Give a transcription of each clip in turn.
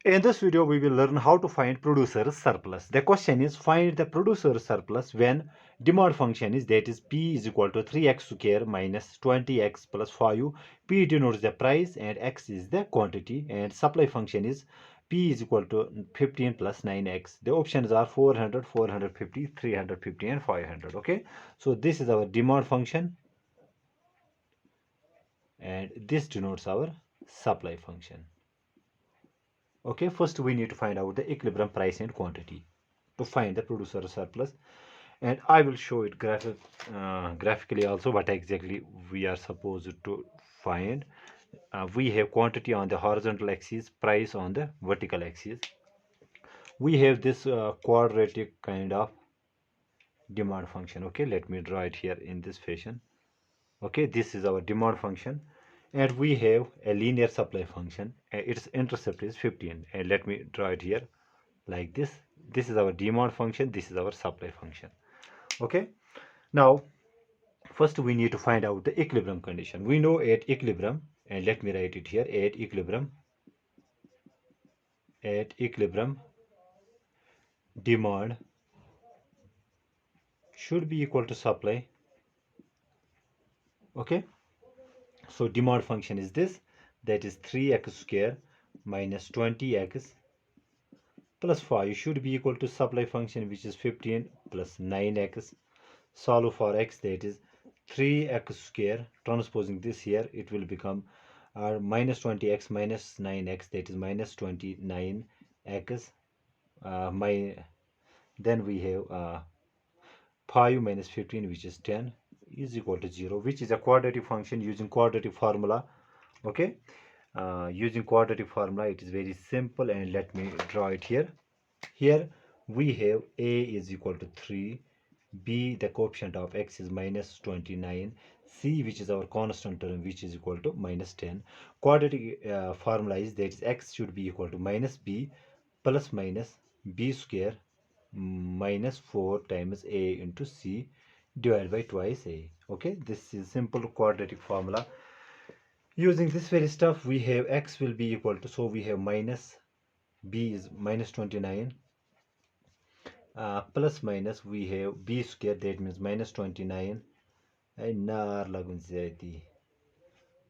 In this video, we will learn how to find producer's surplus. The question is find the producer's surplus when demand function is that is P is equal to 3x square minus 20x plus 5. P denotes the price and x is the quantity, and supply function is P is equal to 15 plus 9x. The options are 400, 450, 350 and 500. Okay, so this is our demand function and this denotes our supply function. Okay, first we need to find out the equilibrium price and quantity to find the producer surplus, and I will show it graphically also what exactly we are supposed to find. We have quantity on the horizontal axis, price on the vertical axis. We have this quadratic kind of demand function. Okay, let me draw it here in this fashion. Okay, this is our demand function, and we have a linear supply function. Its intercept is 15, and let me draw it here like this. This is our demand function, this is our supply function. Okay, now first we need to find out the equilibrium condition. We know at equilibrium, and let me write it here, at equilibrium demand should be equal to supply. Okay, so demand function is this, that is 3x square minus 20x plus 5 should be equal to supply function, which is 15 plus 9x. Solve for x, that is 3x square. Transposing this here, it will become minus 20x minus 9x, that is minus 29x. Then we have 5 minus 15, which is 10, is equal to 0, which is a quadratic function using quadratic formula. Okay, using quadratic formula, it is very simple, and let me draw it here. Here we have a is equal to 3, b the coefficient of x is minus 29, c which is our constant term which is equal to minus 10. Quadratic formula is that x should be equal to minus b plus minus b square minus 4 times a into c divided by twice a. Okay, this is simple quadratic formula. Using this very stuff, we have x will be equal to, so we have minus b is minus 29 plus minus we have b square, that means minus 29 and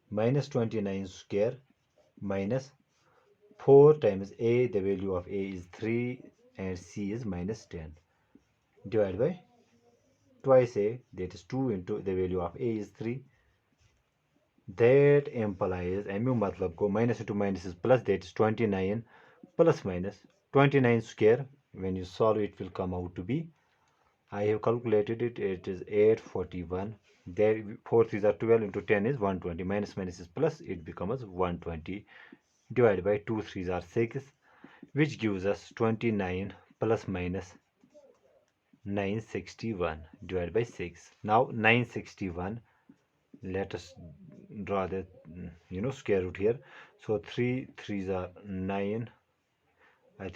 minus 29 square minus 4 times a, the value of a is 3 and c is minus 10 divided by twice a, that is 2 into the value of a is 3. That implies matlab ko minus into minus is plus, that is 29 plus minus 29 square. When you solve it will come out to be, I have calculated it, it is 841. There 4 3s are 12 into 10 is 120. Minus minus is plus, it becomes 120 divided by 2 3s are 6, which gives us 29 plus minus 961 divided by 6. Now 961, let us draw the square root here. So 3 3s are 9. I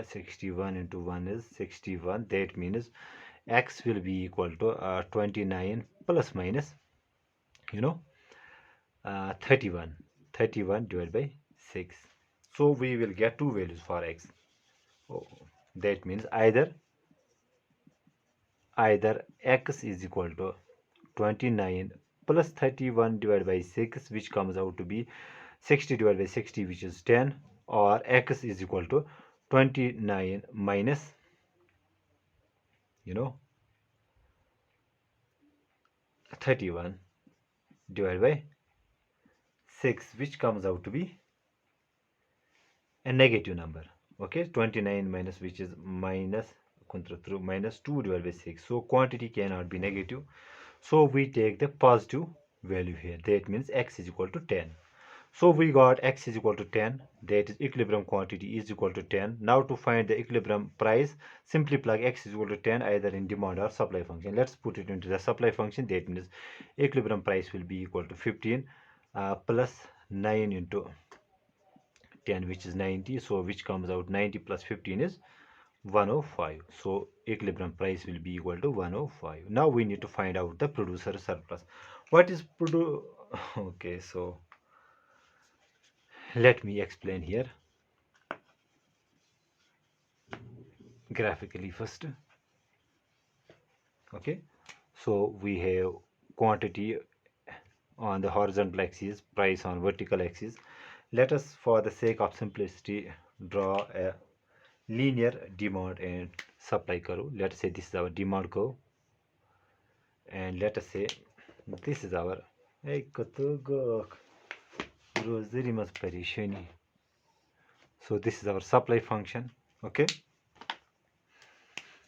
61 into 1 is 61. That means x will be equal to 29 plus minus 31 divided by 6. So we will get two values for x. Oh, that means either x is equal to 29 plus 31 divided by 6, which comes out to be 60 divided by 60, which is 10, or x is equal to 29 minus 31 divided by 6, which comes out to be a negative number. Okay, 29 minus, which is minus 2 divided by 6. So quantity cannot be negative, so we take the positive value here. That means x is equal to 10. So we got x is equal to 10, that is equilibrium quantity is equal to 10. Now to find the equilibrium price, simply plug x is equal to 10 either in demand or supply function. Let's put it into the supply function. That means equilibrium price will be equal to 15 plus 9 into 10, which is 90. So which comes out 90 plus 15 is 105. So equilibrium price will be equal to 105. Now we need to find out the producer surplus. What is okay, so Let me explain here graphically first. Okay, so we have quantity on the horizontal axis, price on vertical axis. Let us, for the sake of simplicity, draw a linear demand and supply curve. Let us say this is our demand curve, and let us say this is our so this is our supply function. Okay,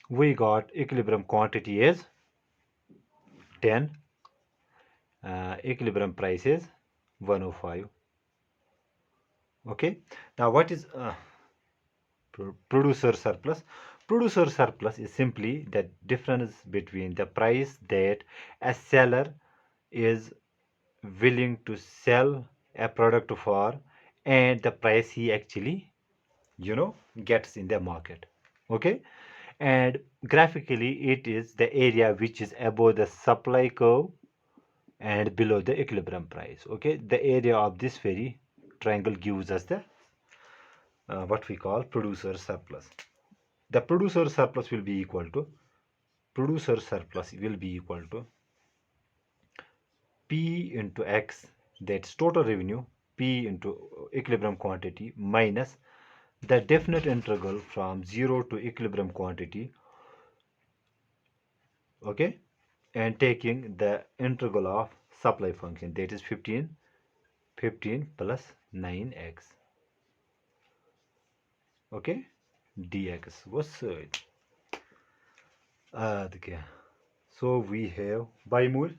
we got equilibrium quantity is 10, equilibrium price is 105. Okay, now what is producer surplus? Producer surplus is simply the difference between the price that a seller is willing to sell a product for and the price he actually gets in the market. Okay, and graphically it is the area which is above the supply curve and below the equilibrium price. Okay, the area of this very triangle gives us the what we call producer surplus. The producer surplus will be equal to P into X, that's total revenue, P into equilibrium quantity minus the definite integral from 0 to equilibrium quantity, okay, and taking the integral of supply function, that is 15 plus 9x, okay, dx was so we have by mole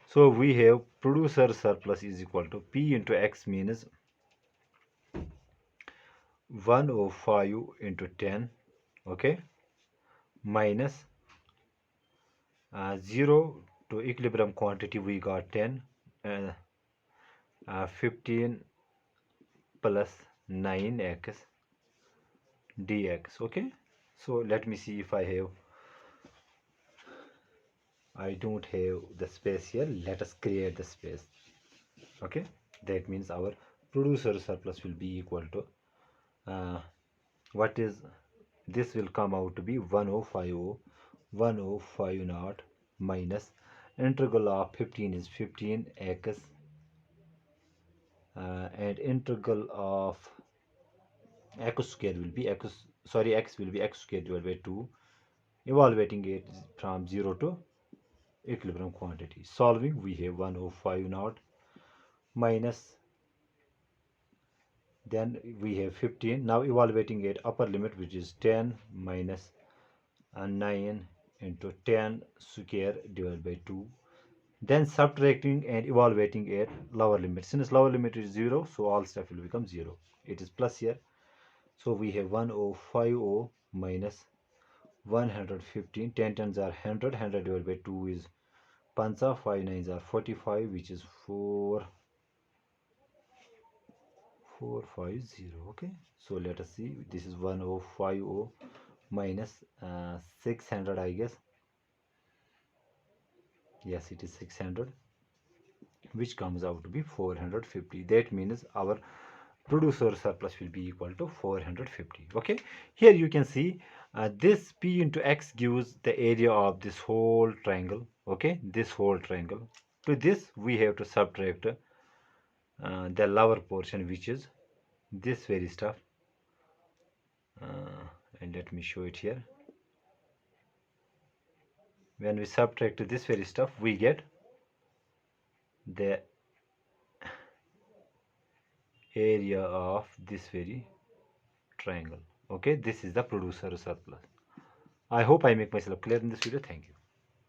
so we have producer surplus is equal to P into X means 105 into 10, okay, minus 0 to equilibrium quantity we got 10, 15 plus 9x dx. Okay, so let me see if I don't have the space here. Let us create the space. Okay, that means our producer surplus will be equal to what is this will come out to be 1050 naught minus integral of 15 is 15x and integral of x square will be x will be x square divided by 2, evaluating it from 0 to equilibrium quantity. Solving, we have 105 naught minus, then we have 15. Now evaluating it, upper limit which is 10 minus 9 into 10 square divided by 2, then subtracting and evaluating at lower limit. Since lower limit is 0, so all stuff will become 0. It is plus here, so we have 1050 minus 115. 10 tens are 100, 100 divided by 2 is pancha, 5 nines are 45, which is 4450. Okay, so let us see, this is 1050 minus 600, I guess. Yes, it is 600, which comes out to be 450. That means our producer surplus will be equal to 450. Okay, here you can see this P into X gives the area of this whole triangle. Okay, this whole triangle. To this we have to subtract the lower portion, which is this very stuff, and let me show it here. When we subtract this very stuff, we get the area of this very triangle. Okay, this is the producer surplus. I hope I make myself clear in this video. Thank you.